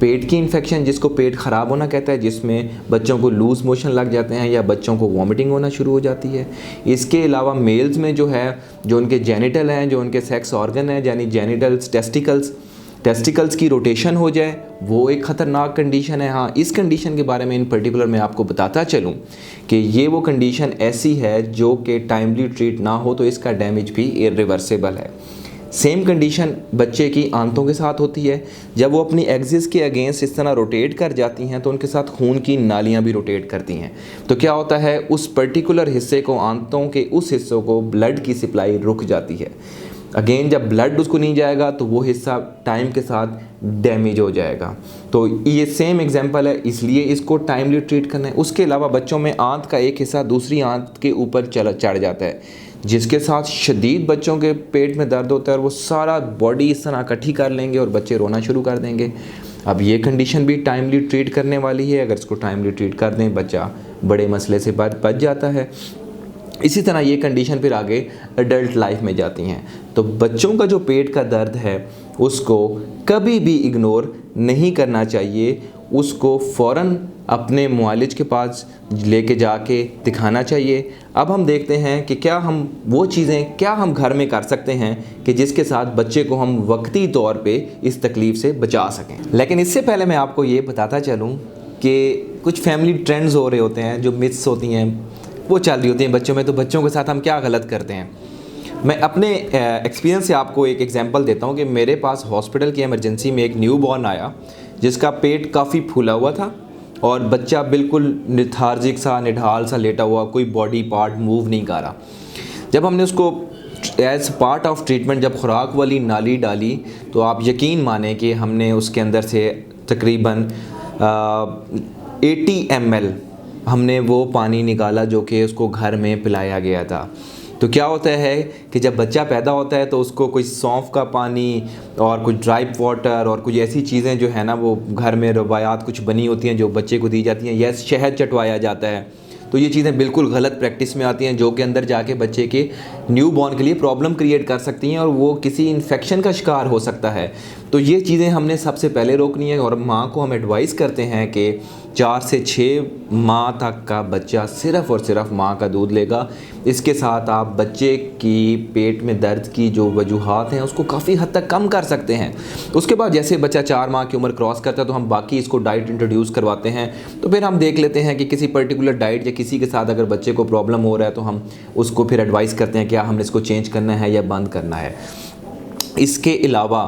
पेट की इन्फेक्शन जिसको पेट ख़राब होना कहता है, जिसमें बच्चों को लूज़ मोशन लग जाते हैं या बच्चों को वॉमिटिंग होना शुरू हो जाती है। इसके अलावा मेल्स में जो है, जो उनके जेनिटल हैं, जो उनके सेक्स ऑर्गन हैं, यानी जेनिटल्स, टेस्टिकल्स की रोटेशन हो जाए, वो एक ख़तरनाक कंडीशन है। हाँ, इस कंडीशन के बारे में इन पर्टिकुलर मैं आपको बताता चलूँ कि ये वो कंडीशन ऐसी है जो कि टाइमली ट्रीट ना हो तो इसका डैमेज भी इरिवर्सिबल है। सेम कंडीशन बच्चे की आंतों के साथ होती है। जब वो अपनी एक्सिस के अगेंस्ट इस तरह रोटेट कर जाती हैं तो उनके साथ खून की नालियाँ भी रोटेट करती हैं। तो क्या होता है, उस पर्टिकुलर हिस्से को, आंतों के उस हिस्सों को ब्लड की सप्लाई रुक जाती है। अगेन जब ब्लड उसको नहीं जाएगा तो वो हिस्सा टाइम के साथ डैमेज हो जाएगा। तो ये सेम एग्जांपल है, इसलिए इसको टाइमली ट्रीट करना है। उसके अलावा बच्चों में आंत का एक हिस्सा दूसरी आंत के ऊपर चढ़ जाता है, जिसके साथ शदीद बच्चों के पेट में दर्द होता है और वो सारा बॉडी इस तरह इकट्ठी कर लेंगे और बच्चे रोना शुरू कर देंगे। अब ये कंडीशन भी टाइमली ट्रीट करने वाली है। अगर इसको टाइमली ट्रीट कर दें, बच्चा बड़े मसले से बच जाता है। इसी तरह ये कंडीशन फिर आगे एडल्ट लाइफ में जाती हैं। तो बच्चों का जो पेट का दर्द है उसको कभी भी इग्नोर नहीं करना चाहिए, उसको फ़ौरन अपने मुआलिज के पास लेके जाके दिखाना चाहिए। अब हम देखते हैं कि क्या हम घर में कर सकते हैं कि जिसके साथ बच्चे को हम वक्ती तौर पे इस तकलीफ़ से बचा सकें। लेकिन इससे पहले मैं आपको ये बताता चलूँ कि कुछ फैमिली ट्रेंड्स हो रहे होते हैं, जो मिथ्स होती हैं वो चल रही होती हैं बच्चों में। तो बच्चों के साथ हम क्या गलत करते हैं, मैं अपने एक्सपीरियंस से आपको एक एग्जांपल देता हूँ कि मेरे पास हॉस्पिटल की इमरजेंसी में एक न्यू बॉर्न आया जिसका पेट काफ़ी फूला हुआ था और बच्चा बिल्कुल लेथार्जिक सा, निढाल सा लेटा हुआ, कोई बॉडी पार्ट मूव नहीं कर रहा। जब हमने उसको एज पार्ट ऑफ ट्रीटमेंट जब खुराक वाली नाली डाली तो आप यकीन माने कि हमने उसके अंदर से तकरीबन 80 ml हमने वो पानी निकाला जो कि उसको घर में पिलाया गया था। तो क्या होता है कि जब बच्चा पैदा होता है तो उसको कोई सौंफ का पानी और कुछ ड्राई वाटर और कुछ ऐसी चीज़ें जो है ना, वो घर में रवायात कुछ बनी होती हैं जो बच्चे को दी जाती हैं, या शहद चटवाया जाता है। तो ये चीज़ें बिल्कुल गलत प्रैक्टिस में आती हैं जो कि अंदर जाके बच्चे के न्यू बॉर्न के लिए प्रॉब्लम क्रिएट कर सकती हैं और वो किसी इन्फेक्शन का शिकार हो सकता है। तो ये चीज़ें हमने सबसे पहले रोकनी है। और माँ को हम एडवाइस करते हैं कि 4 से 6 माह तक का बच्चा सिर्फ़ और सिर्फ माँ का दूध लेगा। इसके साथ आप बच्चे की पेट में दर्द की जो वजूहात हैं उसको काफ़ी हद तक कम कर सकते हैं। उसके बाद जैसे बच्चा 4 माह की उम्र क्रॉस करता है तो हम बाकी इसको डाइट इंट्रोड्यूस करवाते हैं। तो फिर हम देख लेते हैं कि किसी पर्टिकुलर डाइट या किसी के साथ अगर बच्चे को प्रॉब्लम हो रहा है तो हम उसको फिर एडवाइस करते हैं क्या हमने इसको चेंज करना है या बंद करना है। इसके अलावा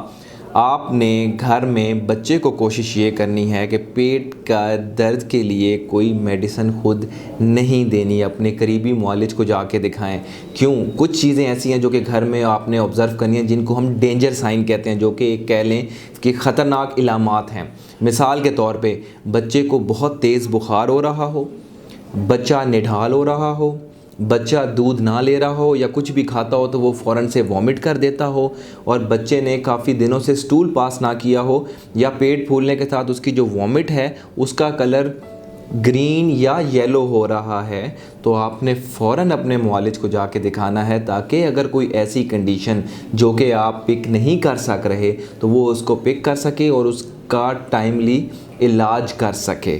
आपने घर में बच्चे को कोशिश ये करनी है कि पेट का दर्द के लिए कोई मेडिसिन खुद नहीं देनी, अपने करीबी मुआलिज को जाके दिखाएं। क्यों, कुछ चीज़ें ऐसी हैं जो कि घर में आपने ऑब्ज़र्व करनी है जिनको हम डेंजर साइन कहते हैं, जो कि कह लें कि ख़तरनाक इलामात हैं। मिसाल के तौर पे बच्चे को बहुत तेज़ बुखार हो रहा हो, बच्चा निढाल हो रहा हो, बच्चा दूध ना ले रहा हो या कुछ भी खाता हो तो वो फ़ौरन से वॉमिट कर देता हो और बच्चे ने काफ़ी दिनों से स्टूल पास ना किया हो, या पेट फूलने के साथ उसकी जो वॉमिट है उसका कलर ग्रीन या येलो हो रहा है, तो आपने फ़ौरन अपने मुआलिज को जाके दिखाना है ताकि अगर कोई ऐसी कंडीशन जो कि आप पिक नहीं कर सक रहे तो वो उसको पिक कर सके और उसका टाइमली इलाज कर सके।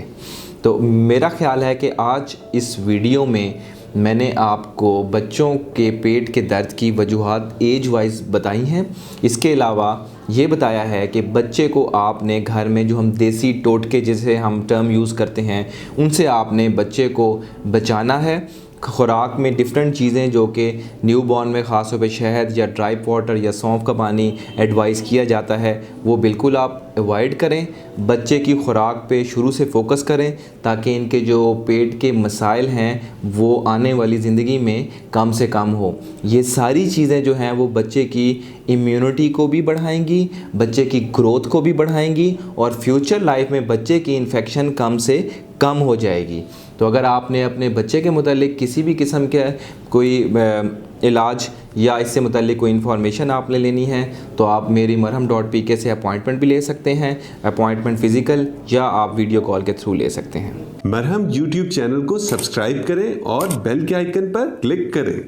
तो मेरा ख़्याल है कि आज इस वीडियो में मैंने आपको बच्चों के पेट के दर्द की वजूहात एज वाइज बताई हैं। इसके अलावा ये बताया है कि बच्चे को आपने घर में जो हम देसी टोटके जिसे हम टर्म यूज़ करते हैं उनसे आपने बच्चे को बचाना है। खुराक में डिफरेंट चीज़ें जो कि न्यू बॉर्न में ख़ास तौर पे शहद या ड्राई वाटर या सौंफ का पानी एडवाइस किया जाता है वो बिल्कुल आप अवॉइड करें। बच्चे की खुराक पे शुरू से फोकस करें ताकि इनके जो पेट के मसाइल हैं वो आने वाली ज़िंदगी में कम से कम हो। ये सारी चीज़ें जो हैं वो बच्चे की इम्यूनिटी को भी बढ़ाएंगी, बच्चे की ग्रोथ को भी बढ़ाएंगी और फ्यूचर लाइफ में बच्चे की इन्फेक्शन कम से कम हो जाएगी। तो अगर आपने अपने बच्चे के मुतालिक किसी भी किस्म के कोई इलाज या इससे मुतालिक कोई इन्फॉर्मेशन आपने लेनी है तो आप मेरी marham.pk से अपॉइंटमेंट भी ले सकते हैं। अपॉइंटमेंट फ़िज़िकल या आप वीडियो कॉल के थ्रू ले सकते हैं। मरहम YouTube चैनल को सब्सक्राइब करें और बेल के आइकन पर क्लिक करें।